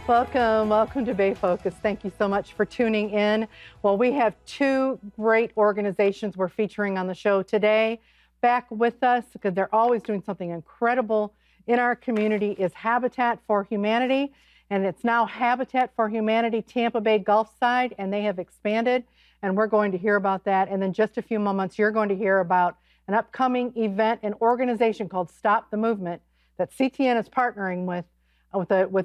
Welcome to Bay Focus. Thank you so much for tuning in. Well, we have two great organizations we're featuring on the show today. Back with us, because they're always doing something incredible in our community, is Habitat for Humanity. And it's now Habitat for Humanity Tampa Bay Gulf Side, and they have expanded. And we're going to hear about that. And then just a few moments, you're going to hear about an upcoming event, an organization called Stop the Movement that CTN is partnering with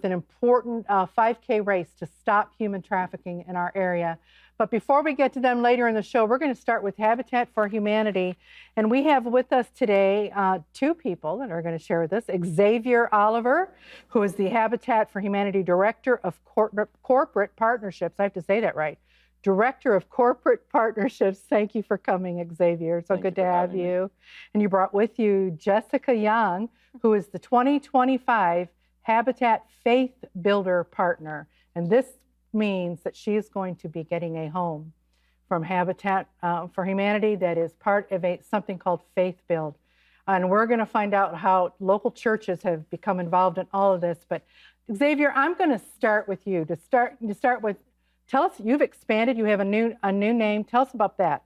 an important 5K race to stop human trafficking in our area. But before we get to them later in the show, we're going to start with Habitat for Humanity. And we have with us today two people that are going to share with us. Xavier Oliver, who is the Habitat for Humanity Director of Corporate Partnerships. I have to say that right. Director of Corporate Partnerships. Thank you for coming, Xavier. So good to have you. And you brought with you Jessica Young, who is the 2025 Habitat Faith Builder Partner. And this means that she is going to be getting a home from Habitat for Humanity that is part of something called Faith Build. And we're going to find out how local churches have become involved in all of this. But Xavier, I'm going to start with you. To start with, tell us, you've expanded, you have a new name. Tell us about that.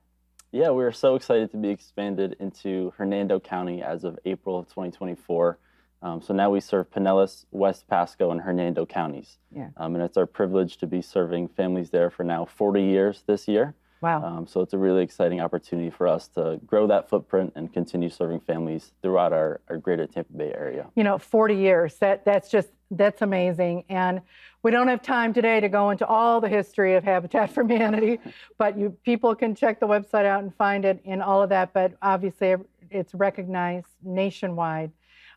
Yeah, we're so excited to be expanded into Hernando County as of April of 2024. So now we serve Pinellas, West Pasco, and Hernando counties. Yeah. And it's our privilege to be serving families there for now 40 years this year. Wow. So it's a really exciting opportunity for us to grow that footprint and continue serving families throughout our greater Tampa Bay area. 40 years, that's amazing. And we don't have time today to go into all the history of Habitat for Humanity, but people can check the website out and find it in all of that. But obviously it's recognized nationwide.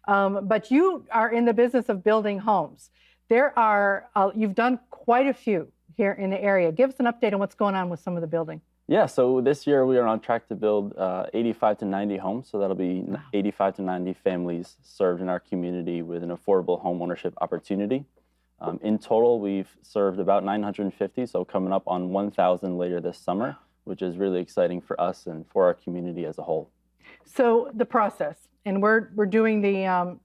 But you are in the business of building homes. You've done quite a few here in the area. Give us an update on what's going on with some of the building. Yeah, so this year we are on track to build 85 to 90 homes. So that'll be 85 to 90 families served in our community with an affordable home ownership opportunity. In total, we've served about 950, so coming up on 1,000 later this summer, which is really exciting for us and for our community as a whole. So the process. And we're doing the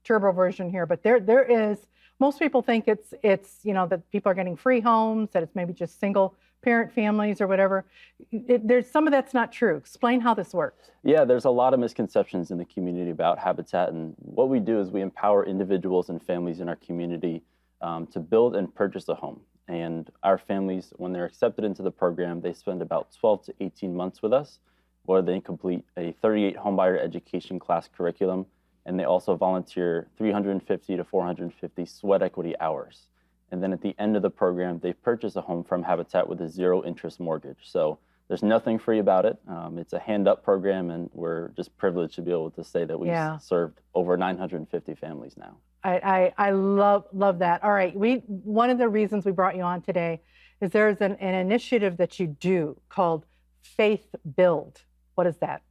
turbo version here, but there is, most people think it's that people are getting free homes, that it's maybe just single parent families or whatever. There's some of that's not true. Explain how this works. Yeah, there's a lot of misconceptions in the community about Habitat, and what we do is we empower individuals and families in our community to build and purchase a home. And our families, when they're accepted into the program, they spend about 12 to 18 months with us, where they complete a 38 homebuyer education class curriculum, and they also volunteer 350 to 450 sweat equity hours. And then at the end of the program, they purchase a home from Habitat with a zero interest mortgage. So there's nothing free about it. It's a hand-up program, and we're just privileged to be able to say that we've served over 950 families now. I love that. All right, one of the reasons we brought you on today is there's an initiative that you do called Faith Build. What is that?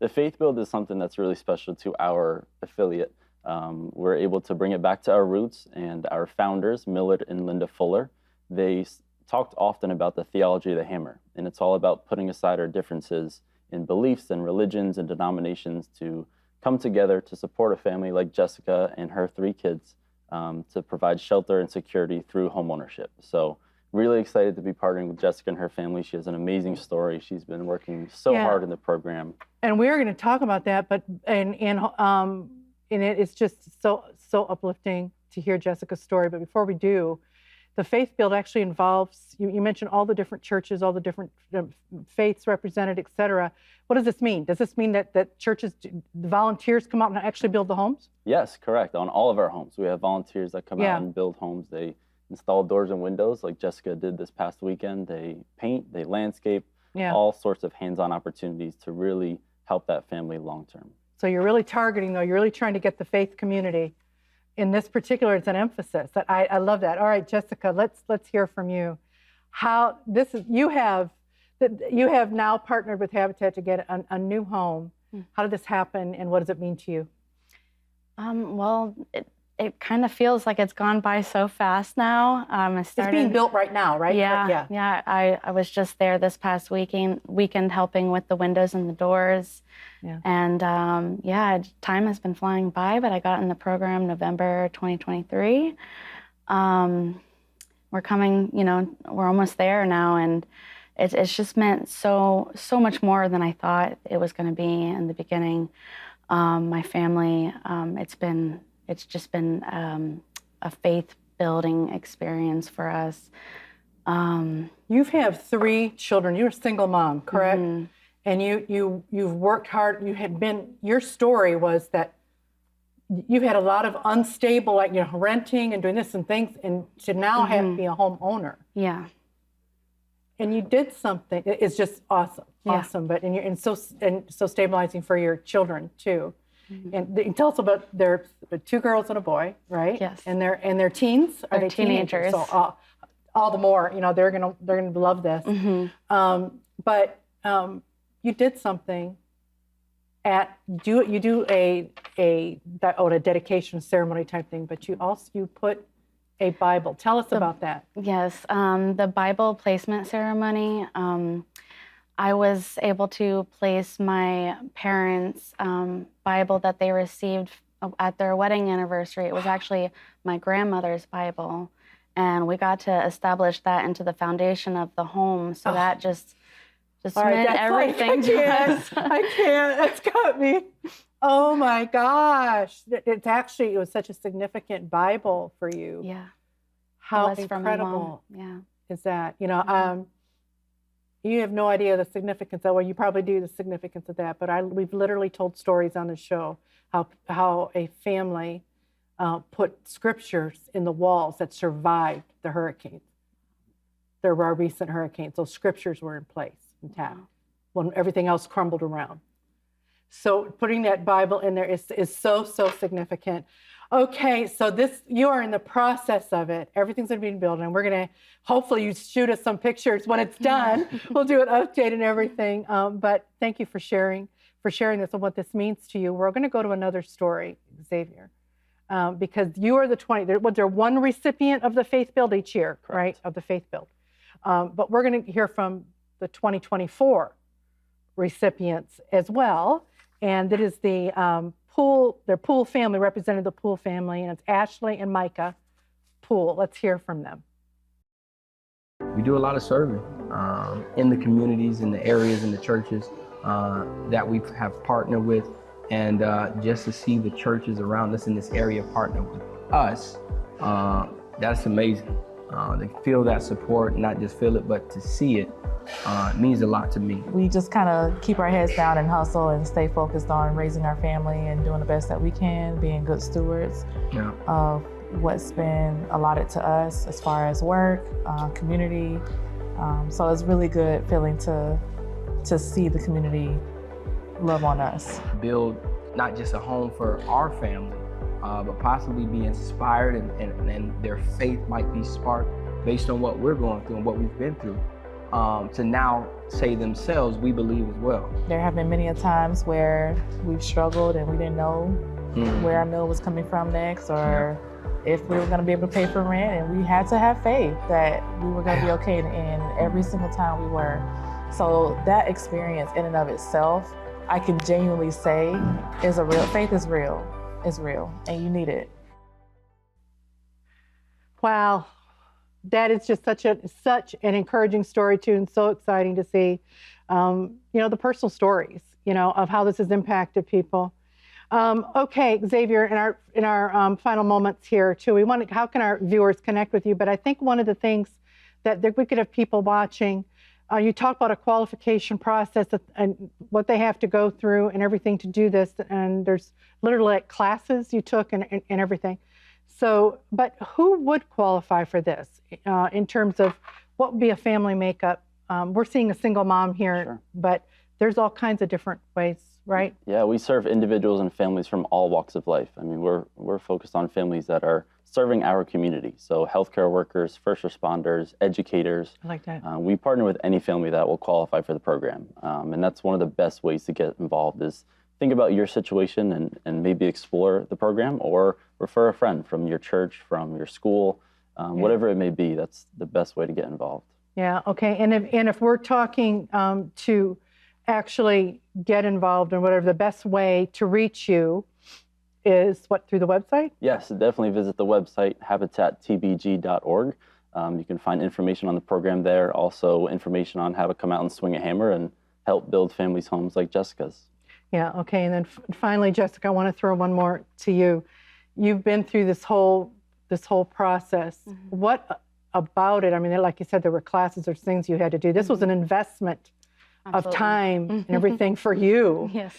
The Faith Build is something that's really special to our affiliate. We're able to bring it back to our roots, and our founders, Millard and Linda Fuller, they talked often about the theology of the hammer, and it's all about putting aside our differences in beliefs and religions and denominations to come together to support a family like Jessica and her 3 kids to provide shelter and security through homeownership. So really excited to be partnering with Jessica and her family. She has an amazing story. She's been working so hard in the program. And we're going to talk about that, but it's just so uplifting to hear Jessica's story. But before we do, the Faith Build actually involves, you mentioned all the different churches, all the different faiths represented, et cetera. What does this mean? Does this mean that churches, the volunteers come out and actually build the homes? Yes, correct. On all of our homes, we have volunteers that come out and build homes. They install doors and windows like Jessica did this past weekend. They paint, they landscape, all sorts of hands-on opportunities to really help that family long-term. So you're really targeting, though, you're really trying to get the faith community. In this particular, it's an emphasis. I love that. All right, Jessica, let's hear from you. You have now partnered with Habitat to get a new home. How did this happen, and what does it mean to you? Well, it kind of feels like it's gone by so fast now. It's being built right now, right? Yeah. I was just there this past weekend helping with the windows and the doors. Yeah. And time has been flying by, but I got in the program November 2023. We're coming, we're almost there now, and it's just meant so much more than I thought it was going to be in the beginning. My family, it's just been a faith-building experience for us. You have 3 children. You're a single mom, correct? Mm-hmm. And you've worked hard. Your story was that you've had a lot of unstable, like, renting and doing this and things, and to now have to be a homeowner. Yeah. And you did something. It's just awesome, awesome. But and so stabilizing for your children too. Mm-hmm. And tell us about their 2 girls and a boy, right? Yes. And they're teens. Are they teenagers? So all the more, they're gonna love this. Mm-hmm. But you did something. You do a dedication ceremony type thing, but you put a Bible. Tell us about that. Yes, the Bible placement ceremony. I was able to place my parents' Bible that they received at their wedding anniversary. It was actually my grandmother's Bible, and we got to establish that into the foundation of the home. So that just meant everything to us. I can't. That's got me. Oh my gosh! It was such a significant Bible for you. Yeah. How incredible is that? You have no idea the significance of. Well, you probably do the significance of that. But we've literally told stories on the show how a family put scriptures in the walls that survived the hurricanes. There were recent hurricanes. Those scriptures were in place, intact, when everything else crumbled around. So putting that Bible in there is so significant. Okay, so you are in the process of it. Everything's going to be built, and we're going to, hopefully you shoot us some pictures when it's done. We'll do an update and everything. But thank you for sharing this and what this means to you. We're going to go to another story, Xavier, because you are was there one recipient of the Faith Build each year, correct? Right, of the Faith Build. But we're going to hear from the 2024 recipients as well. And it is their Poole family, represented the Poole family, and it's Ashley and Micah Poole. Let's hear from them. We do a lot of serving in the communities, in the areas, in the churches that we have partnered with. And just to see the churches around us in this area partner with us, that's amazing. To feel that support, not just feel it, but to see it, means a lot to me. We just kind of keep our heads down and hustle and stay focused on raising our family and doing the best that we can, being good stewards of what's been allotted to us as far as work, community. So it's really good feeling to see the community love on us. Build not just a home for our family, but possibly be inspired and their faith might be sparked based on what we're going through and what we've been through. To now say themselves, we believe as well. There have been many a times where we've struggled and we didn't know where our meal was coming from next, or if we were going to be able to pay for rent, and we had to have faith that we were going to be okay, and every single time we were. So that experience in and of itself, I can genuinely say is faith is real. It's real, and you need it. Wow. That is just such an encouraging story too, and so exciting to see, the personal stories, of how this has impacted people. Okay, Xavier, in our final moments here too, how can our viewers connect with you? But I think one of the things that we could have people watching, you talk about a qualification process and what they have to go through and everything to do this, and there's literally classes you took and everything. So, but who would qualify for this in terms of what would be a family makeup? We're seeing a single mom here, but there's all kinds of different ways, right? Yeah, we serve individuals and families from all walks of life. I mean, we're focused on families that are serving our community. So healthcare workers, first responders, educators. I like that. We partner with any family that will qualify for the program. And that's one of the best ways to get involved is think about your situation and maybe explore the program, or refer a friend from your church, from your school, whatever it may be. That's the best way to get involved. Yeah, okay. And if we're talking to actually get involved in whatever, the best way to reach you is what, through the website? Yes, definitely visit the website, habitattbg.org. You can find information on the program there, also information on how to come out and swing a hammer and help build families' homes like Jessica's. Yeah, okay. And then finally, Jessica, I want to throw one more to you. You've been through this whole process. Mm-hmm. What about it? I mean, like you said, there were classes or things you had to do. This was an investment of time and everything for you. Yes.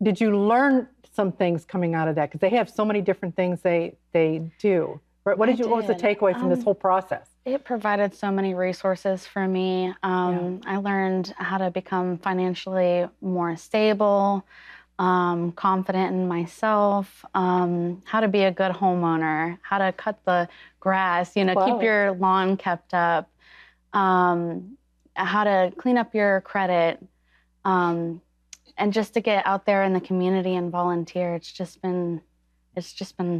Did you learn some things coming out of that? Because they have so many different things they do. What was the takeaway from this whole process? It provided so many resources for me. I learned how to become financially more stable, confident in myself, how to be a good homeowner, how to cut the grass, keep your lawn kept up, how to clean up your credit, and just to get out there in the community and volunteer. It's just been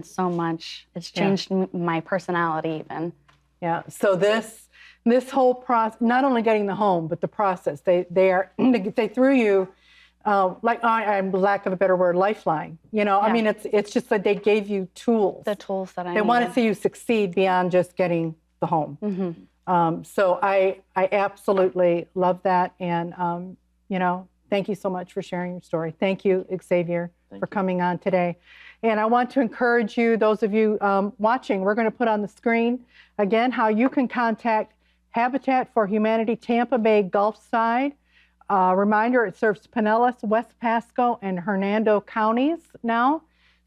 so much. It's changed my personality even. Yeah. So this whole process, not only getting the home, but the process, they threw you, I'm lack of a better word, lifeline. I mean, it's just that they gave you tools. The tools that I They want to see you succeed beyond just getting the home. Mm-hmm. So I absolutely love that. And, thank you so much for sharing your story. Thank you, Xavier, for coming on today. And I want to encourage you, those of you watching, we're going to put on the screen again how you can contact Habitat for Humanity Tampa Bay Gulf Side. Reminder, it serves Pinellas, West Pasco, and Hernando counties now.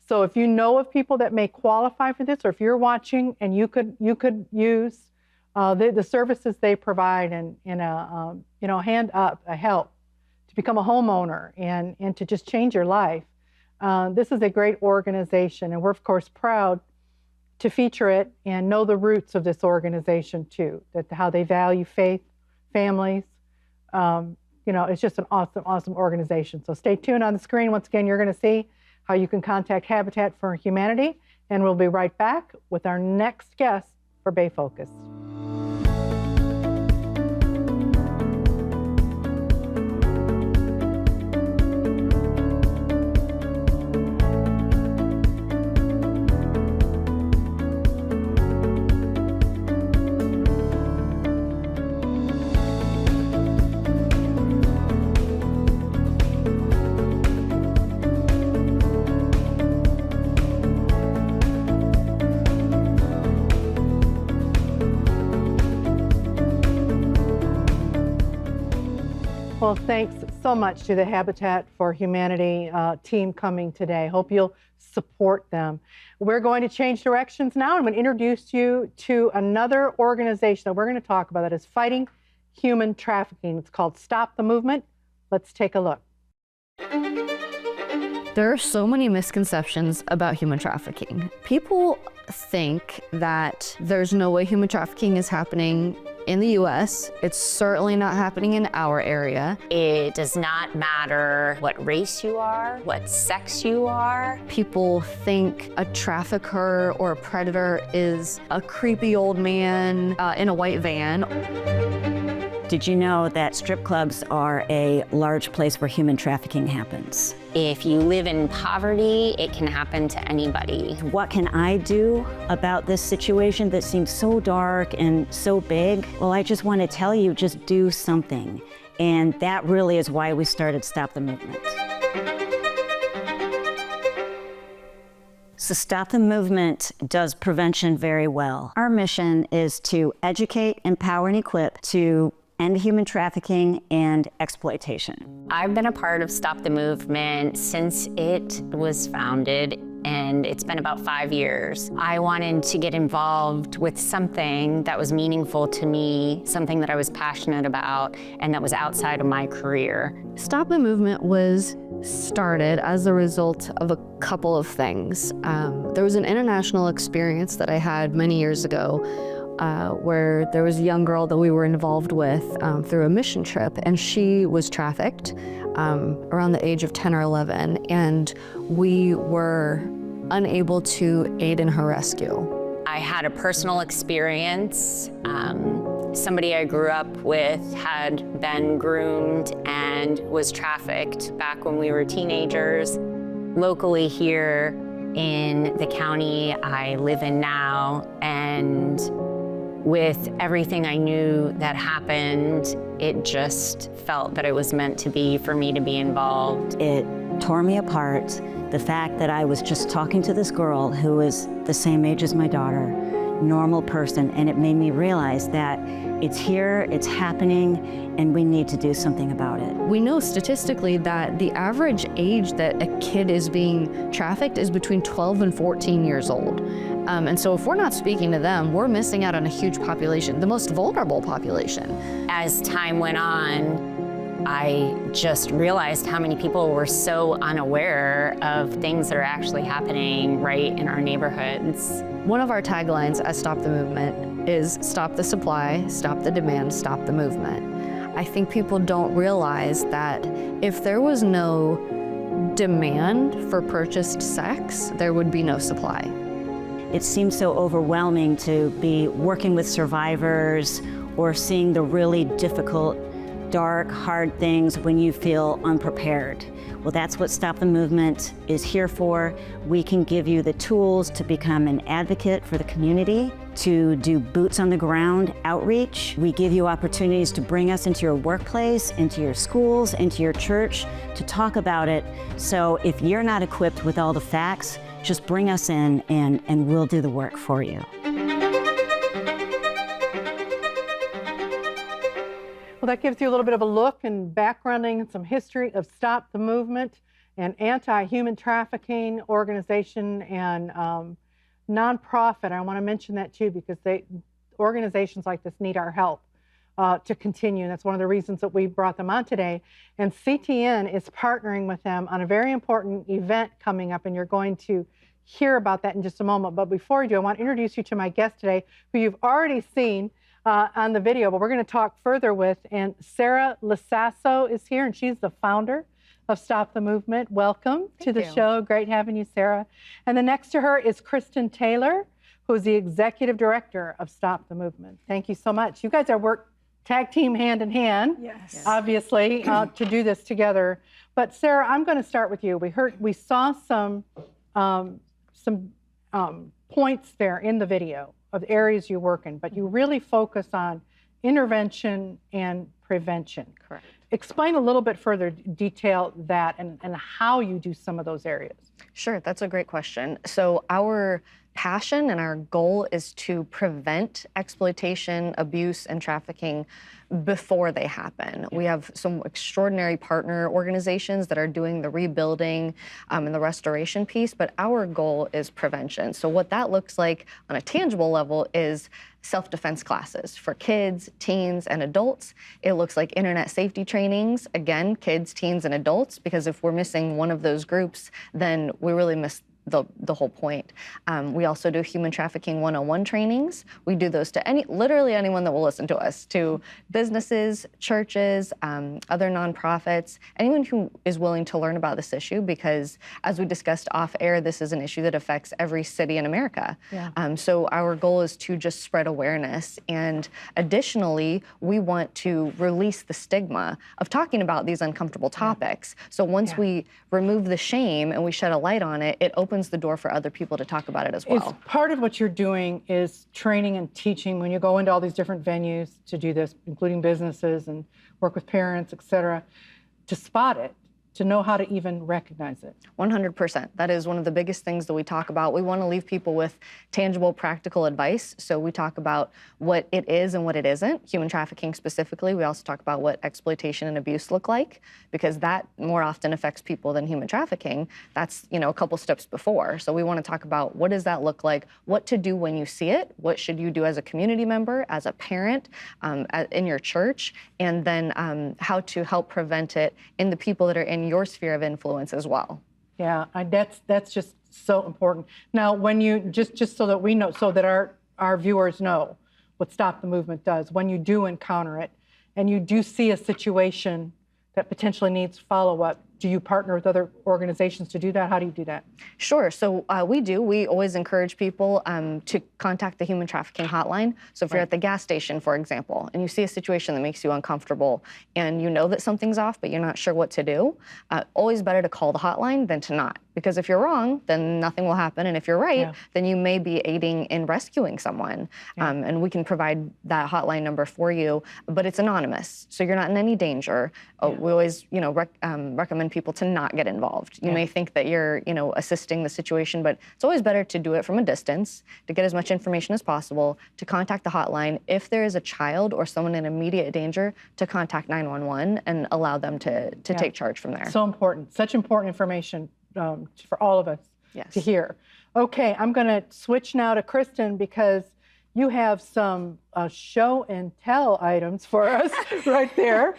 So if you know of people that may qualify for this, or if you're watching and you could use the services they provide and hand up a help to become a homeowner and to just change your life. This is a great organization, and we're of course proud to feature it and know the roots of this organization too, that how they value faith, families. It's just an awesome organization. So stay tuned on the screen. Once again, you're going to see how you can contact Habitat for Humanity, and we'll be right back with our next guest for Bay Focus. Well, thanks so much to the Habitat for Humanity team coming today. Hope you'll support them. We're going to change directions now. I'm going to introduce you to another organization that we're going to talk about that is fighting human trafficking. It's called Stop the Movement. Let's take a look. There are so many misconceptions about human trafficking. People think that there's no way human trafficking is happening in the US. It's certainly not happening in our area. It does not matter what race you are, what sex you are. People think a trafficker or a predator is a creepy old man in a white van. Did you know that strip clubs are a large place where human trafficking happens? If you live in poverty, it can happen to anybody. What can I do about this situation that seems so dark and so big? Well, I just want to tell you, just do something. And that really is why we started Stop the Movement. So Stop the Movement does prevention very well. Our mission is to educate, empower, and equip to end human trafficking and exploitation. I've been a part of Stop the Movement since it was founded, and it's been about 5 years. I wanted to get involved with something that was meaningful to me, something that I was passionate about, and that was outside of my career. Stop the Movement was started as a result of a couple of things. There was an international experience that I had many years ago where there was a young girl that we were involved with through a mission trip, and she was trafficked around the age of 10 or 11, and we were unable to aid in her rescue. I had a personal experience. Somebody I grew up with had been groomed and was trafficked back when we were teenagers. locally here in the county I live in now, and with everything I knew that happened, it just felt that it was meant to be for me to be involved. It tore me apart. The fact that I was just talking to this girl who is the same age as my daughter, normal person, and it made me realize that it's here, it's happening, and we need to do something about it. We know statistically that the average age that a kid is being trafficked is between 12 and 14 years old. And so if we're not speaking to them, we're missing out on a huge population, the most vulnerable population. As time went on, I just realized how many people were so unaware of things that are actually happening right in our neighborhoods. One of our taglines at Stop the Movement is stop the supply, stop the demand, stop the movement. I think people don't realize that if there was no demand for purchased sex, there would be no supply. It seems so overwhelming to be working with survivors or seeing the really difficult, dark, hard things when you feel unprepared. Well, that's what Stop the Movement is here for. We can give you the tools to become an advocate for the community, to do boots on the ground outreach. We give you opportunities to bring us into your workplace, into your schools, into your church, to talk about it. So if you're not equipped with all the facts, just bring us in and we'll do the work for you. Well, that gives you a little bit of a look and backgrounding and some history of Stop the Movement, an anti-human trafficking organization and nonprofit. I want to mention that too, because organizations like this need our help to continue. And that's one of the reasons that we brought them on today. And CTN is partnering with them on a very important event coming up, and you're going to hear about that in just a moment. But before we do, I want to introduce you to my guest today, who you've already seen on the video, but we're going to talk further with. And Sarah Lasasso is here, and she's the founder of Stop the Movement. Welcome to the show. Great having you, Sarah. And then next to her is Kristen Taylor, who's the executive director of Stop the Movement. Thank you so much. You guys are tag team hand in hand, yes, obviously, to do this together. But Sarah, I'm going to start with you. We saw some points there in the video of the areas you work in, but you really focus on intervention and prevention. Correct. Explain a little bit further, detail that and how you do some of those areas. Sure, that's a great question. So our passion and our goal is to prevent exploitation, abuse, and trafficking before they happen. We have some extraordinary partner organizations that are doing the rebuilding and the restoration piece, but our goal is prevention. So what that looks like on a tangible level is self-defense classes for kids, teens, and adults. It looks like internet safety trainings, again, kids, teens, and adults, because if we're missing one of those groups, then we really miss the whole point. We also do human trafficking 101 trainings. We do those to literally anyone that will listen to us, to businesses, churches, other nonprofits, anyone who is willing to learn about this issue, because as we discussed off air, this is an issue that affects every city in America. Yeah. So our goal is to just spread awareness. And additionally, we want to release the stigma of talking about these uncomfortable topics. So once we remove the shame and we shed a light on it, it opens the door for other people to talk about it as well. Part of what you're doing is training and teaching when you go into all these different venues to do this, including businesses and work with parents, et cetera, to spot it, to know how to even recognize it. 100%. That is one of the biggest things that we talk about. We want to leave people with tangible, practical advice. So we talk about what it is and what it isn't, human trafficking specifically. We also talk about what exploitation and abuse look like, because that more often affects people than human trafficking. That's, a couple steps before. So we want to talk about what does that look like, what to do when you see it, what should you do as a community member, as a parent, in your church, and then how to help prevent it in the people that are in your sphere of influence as well. Yeah, that's just so important. Now, when you just so that we know, so that our viewers know what Stop the Movement does, when you do encounter it and you do see a situation that potentially needs follow-up, do you partner with other organizations to do that? How do you do that? Sure. So we do. We always encourage people to contact the Human Trafficking hotline. So if you're at the gas station, for example, and you see a situation that makes you uncomfortable and you know that something's off, but you're not sure what to do, always better to call the hotline than to not. Because if you're wrong, then nothing will happen. And if you're right, then you may be aiding in rescuing someone. And we can provide that hotline number for you, but it's anonymous. So you're not in any danger. We always, recommend people to not get involved. You may think that you're, assisting the situation, but it's always better to do it from a distance, to get as much information as possible, to contact the hotline. If there is a child or someone in immediate danger, to contact 911 and allow them to take charge from there. So important. Such important information for all of us to hear. Okay, I'm going to switch now to Kristen because you have some show and tell items for us right there.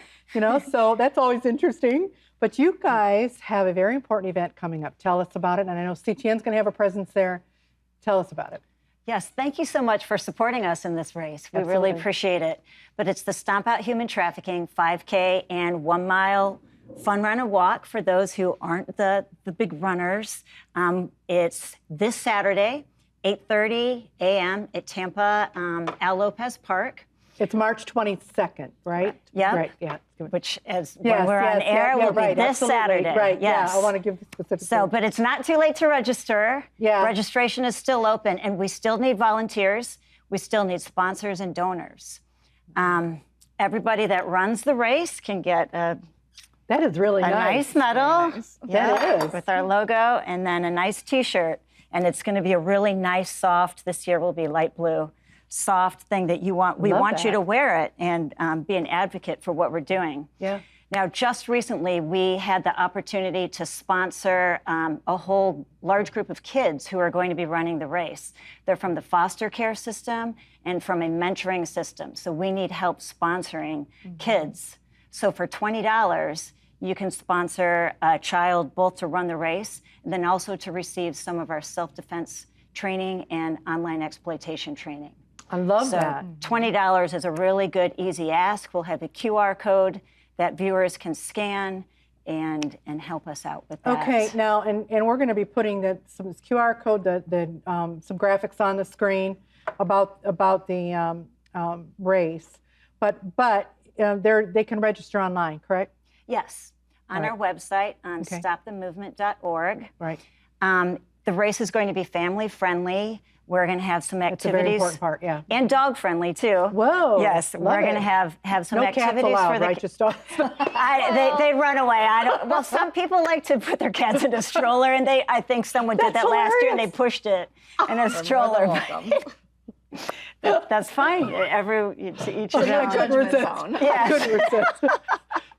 So that's always interesting. But you guys have a very important event coming up. Tell us about it. And I know CTN's going to have a presence there. Tell us about it. Yes, thank you so much for supporting us in this race. We really appreciate it. But it's the Stomp Out Human Trafficking 5K and 1 mile fun run and walk for those who aren't the big runners. It's this Saturday, 8:30 a.m. at Tampa Al Lopez Park. It's March 22nd, right? Yeah. Right, yeah. Which is when we're on air, will be this Saturday. Right, yes. I want to give the specifics. So, but it's not too late to register. Yeah. Registration is still open, and we still need volunteers. We still need sponsors and donors. Everybody that runs the race can get that is really a nice medal. Nice. That is. With our logo, and then a nice T-shirt. And it's going to be a really nice, soft, this year will be light blue, soft thing that you want. We want you to wear it and be an advocate for what we're doing. Yeah. Now, just recently, we had the opportunity to sponsor a whole large group of kids who are going to be running the race. They're from the foster care system and from a mentoring system. So we need help sponsoring kids. So for $20, you can sponsor a child both to run the race and then also to receive some of our self-defense training and online exploitation training. I love that. $20 is a really good, easy ask. We'll have a QR code that viewers can scan and help us out with that. Okay, now, and we're going to be putting some QR code, some graphics on the screen about the race, but they can register online, correct? Yes, on our website on stopthemovement.org. Right. The race is going to be family friendly. We're going to have some activities. That's a very important part, yeah. And dog friendly too. Whoa. Yes, we're going to have some activities allowed, for the right? Just dogs. they run away. Well, some people like to put their cats in a stroller, and I think someone did that last year, and they pushed it in a stroller. That's fine. To each his own. Couldn't resist. Yes. Couldn't resist.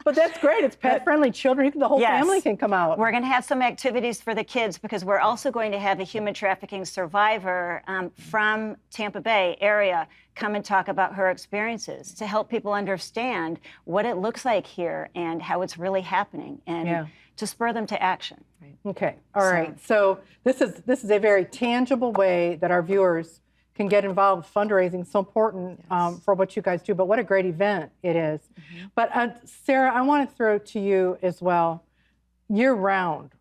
But that's great. It's pet-friendly. Children, the whole family can come out. We're going to have some activities for the kids because we're also going to have a human trafficking survivor from Tampa Bay Area come and talk about her experiences to help people understand what it looks like here and how it's really happening and to spur them to action. Okay. All right. So this is a very tangible way that our viewers can get involved. Fundraising is so important for what you guys do, but what a great event it is. But Sarah, I want to throw to you as well, year round.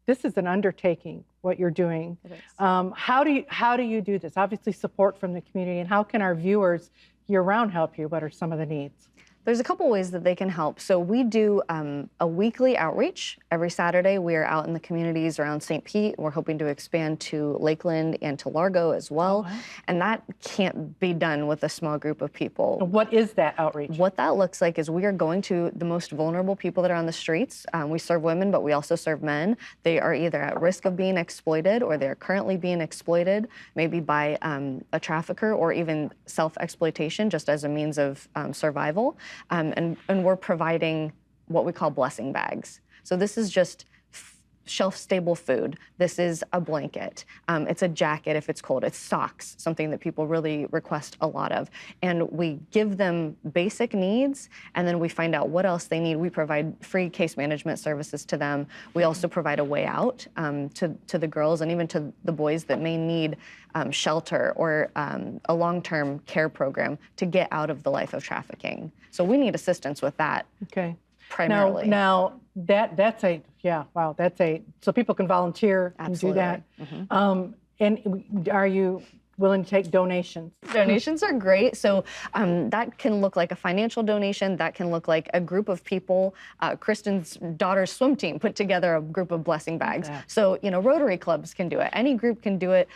This is an undertaking, what you're doing. It is. How do you do this? Obviously support from the community, and how can our viewers year round help you? What are some of the needs? There's a couple ways that they can help. So we do a weekly outreach. Every Saturday, we are out in the communities around St. Pete. We're hoping to expand to Lakeland and to Largo as well. And that can't be done with a small group of people. What is that outreach? What that looks like is we are going to the most vulnerable people that are on the streets. We serve women, but we also serve men. They are either at risk of being exploited or they're currently being exploited, maybe by a trafficker or even self-exploitation just as a means of survival. And we're providing what we call blessing bags. So this is just shelf-stable food. This is a blanket. It's a jacket if it's cold. It's socks, something that people really request a lot of. And we give them basic needs, and then we find out what else they need. We provide free case management services to them. We also provide a way out to the girls and even to the boys that may need shelter or a long-term care program to get out of the life of trafficking. So we need assistance with that. Okay. primarily. Now that's a so people can volunteer and do that. And are you willing to take donations? Donations are great. So that can look like a financial donation. That can look like a group of people. Kristen's daughter's swim team put together a group of blessing bags. Yeah. So, Rotary clubs can do it. Any group can do it,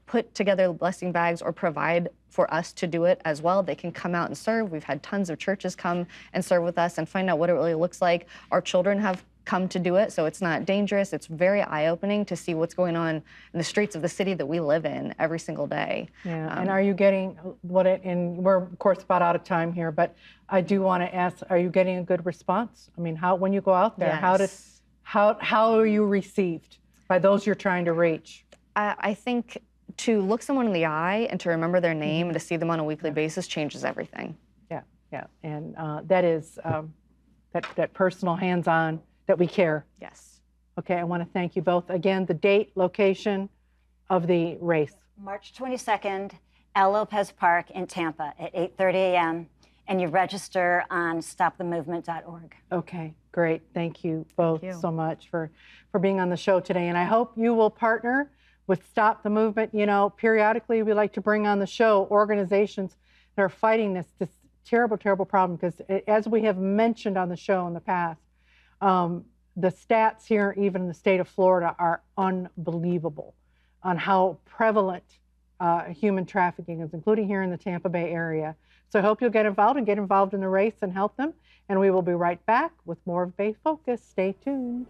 put together blessing bags or provide for us to do it as well. They can come out and serve. We've had tons of churches come and serve with us and find out what it really looks like. Our children have come to do it, so it's not dangerous. It's very eye-opening to see what's going on in the streets of the city that we live in every single day. Yeah, and are you getting and we're of course about out of time here, but I do want to ask, are you getting a good response? I mean, when you go out there, Yes. how are you received by those you're trying to reach? I think to look someone in the eye and to remember their name and to see them on a weekly basis changes everything. Yeah, and that is that personal, hands-on, that we care. Yes. Okay, I want to thank you both. Again, the date, location of the race. March 22nd, Al Lopez Park in Tampa at 8:30 a.m. And you register on stopthemovement.org. Okay, great. Thank you both so much for being on the show today. And I hope you will partner with Stop the Movement. Periodically we like to bring on the show organizations that are fighting this terrible, terrible problem, because as we have mentioned on the show in the past, the stats here, even in the state of Florida, are unbelievable on how prevalent human trafficking is, including here in the Tampa Bay area. So I hope you'll get involved in the race and help them. And we will be right back with more of Bay Focus. Stay tuned.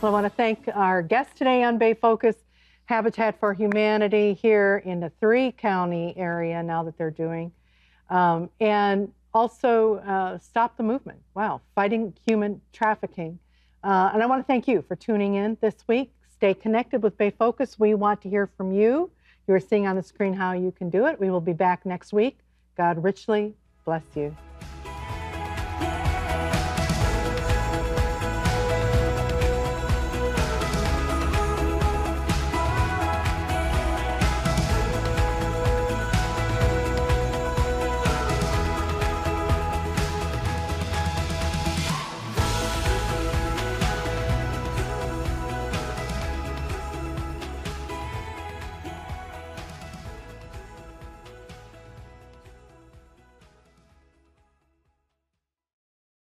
Well, I want to thank our guest today on Bay Focus, Habitat for Humanity here in the 3-county area now that they're doing. And also Stop the Movement. Wow, fighting human trafficking. And I want to thank you for tuning in this week. Stay connected with Bay Focus. We want to hear from you. You are seeing on the screen how you can do it. We will be back next week. God richly bless you.